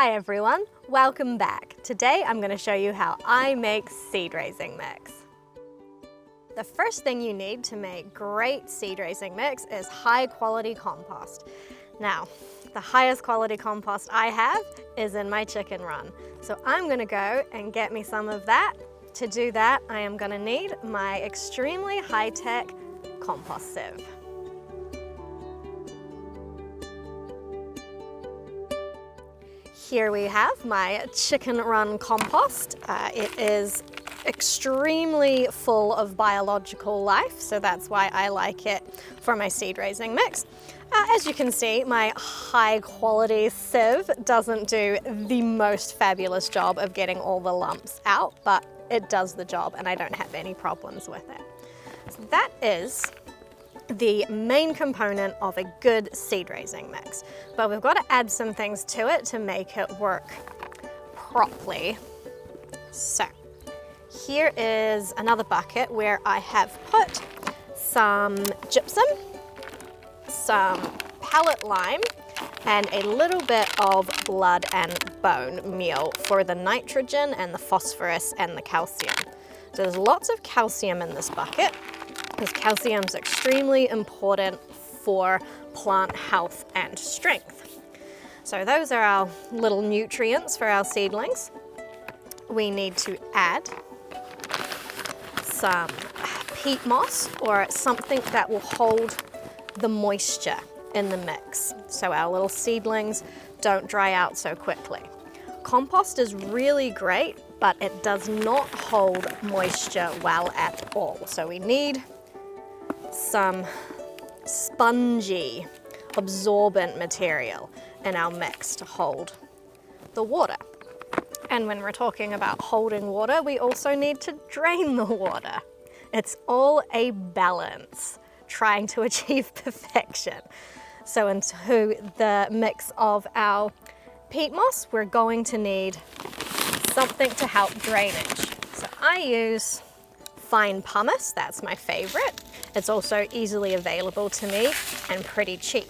Hi everyone, welcome back. Today I'm going to show you how I make seed raising mix. The first thing you need to make great seed raising mix is high quality compost. Now, the highest quality compost I have is in my chicken run. So I'm going to go and get me some of that. To do that, I am going to need my extremely high-tech compost sieve. Here we have my chicken run compost. It is extremely full of biological life, so that's why I like it for my seed raising mix. As you can see, my high quality sieve doesn't do the most fabulous job of getting all the lumps out, but it does the job and I don't have any problems with it. So that is the main component of a good seed raising mix. But we've got to add some things to it to make it work properly. So here is another bucket where I have put some gypsum, some pallet lime, and a little bit of blood and bone meal for the nitrogen and the phosphorus and the calcium. So there's lots of calcium in this bucket, because calcium is extremely important for plant health and strength. So those are our little nutrients for our seedlings. We need to add some peat moss or something that will hold the moisture in the mix so our little seedlings don't dry out so quickly. Compost is really great, but it does not hold moisture well at all. So we need some spongy, absorbent material in our mix to hold the water. And when we're talking about holding water, we also need to drain the water. It's all a balance, trying to achieve perfection. So into the mix of our peat moss, we're going to need something to help drainage. So I use fine pumice, that's my favorite. It's also easily available to me and pretty cheap.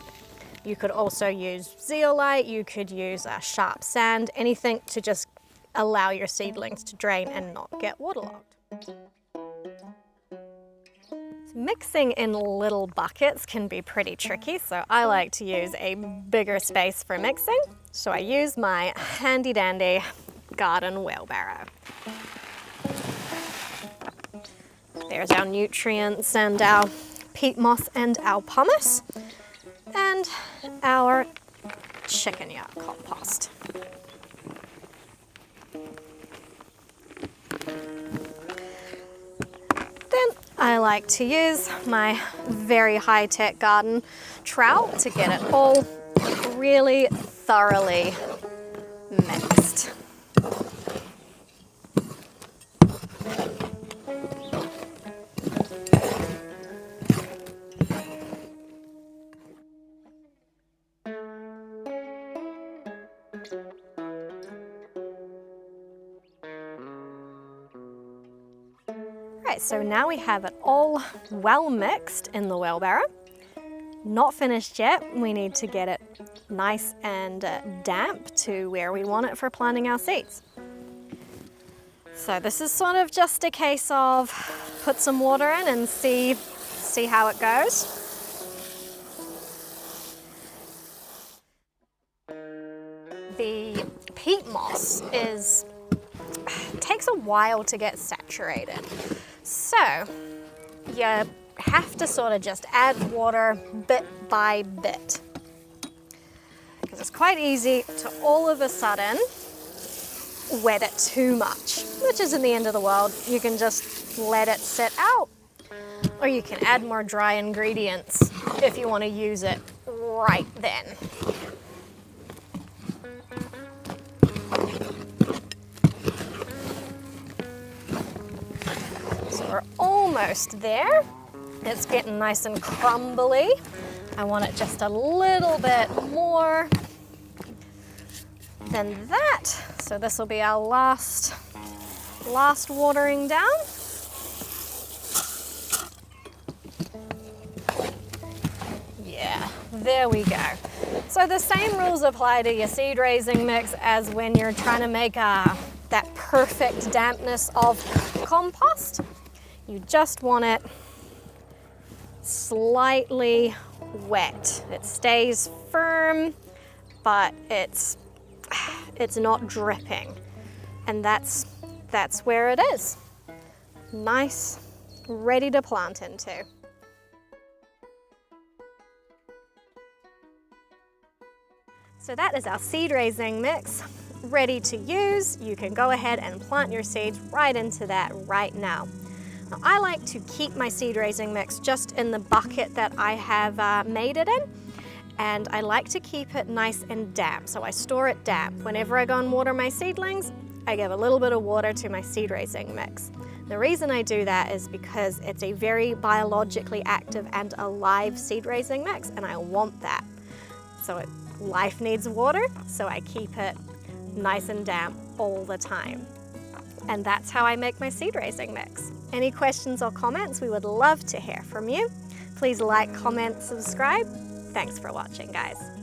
You could also use zeolite, you could use sharp sand, anything to just allow your seedlings to drain and not get waterlogged. Mixing in little buckets can be pretty tricky, so I like to use a bigger space for mixing. So I use my handy dandy garden wheelbarrow. There's our nutrients and our peat moss and our pumice and our chicken yard compost. Then I like to use my very high-tech garden trowel to get it all really thoroughly mixed. Right, so now we have it all well mixed in the wheelbarrow. Not finished yet, we need to get it nice and damp to where we want it for planting our seeds. So this is sort of just a case of put some water in and see how it goes. The peat moss takes a while to get saturated. So you have to sort of just add water bit by bit, because it's quite easy to all of a sudden wet it too much, which isn't the end of the world. You can just let it sit out, or you can add more dry ingredients if you want to use it right then. We're almost there. It's getting nice and crumbly. I want it just a little bit more than that. So this will be our last watering down. Yeah, there we go. So the same rules apply to your seed raising mix as when you're trying to make that perfect dampness of compost. You just want it slightly wet. It stays firm, but it's not dripping. And that's where it is. Nice, ready to plant into. So that is our seed raising mix ready to use. You can go ahead and plant your seeds right into that right now. Now, I like to keep my seed raising mix just in the bucket that I have made it in, and I like to keep it nice and damp, so I store it damp. Whenever I go and water my seedlings, I give a little bit of water to my seed raising mix. The reason I do that is because it's a very biologically active and alive seed raising mix, and I want that. So life needs water, so I keep it nice and damp all the time. And that's how I make my seed raising mix. Any questions or comments? We would love to hear from you. Please like, comment, subscribe. Thanks for watching, guys.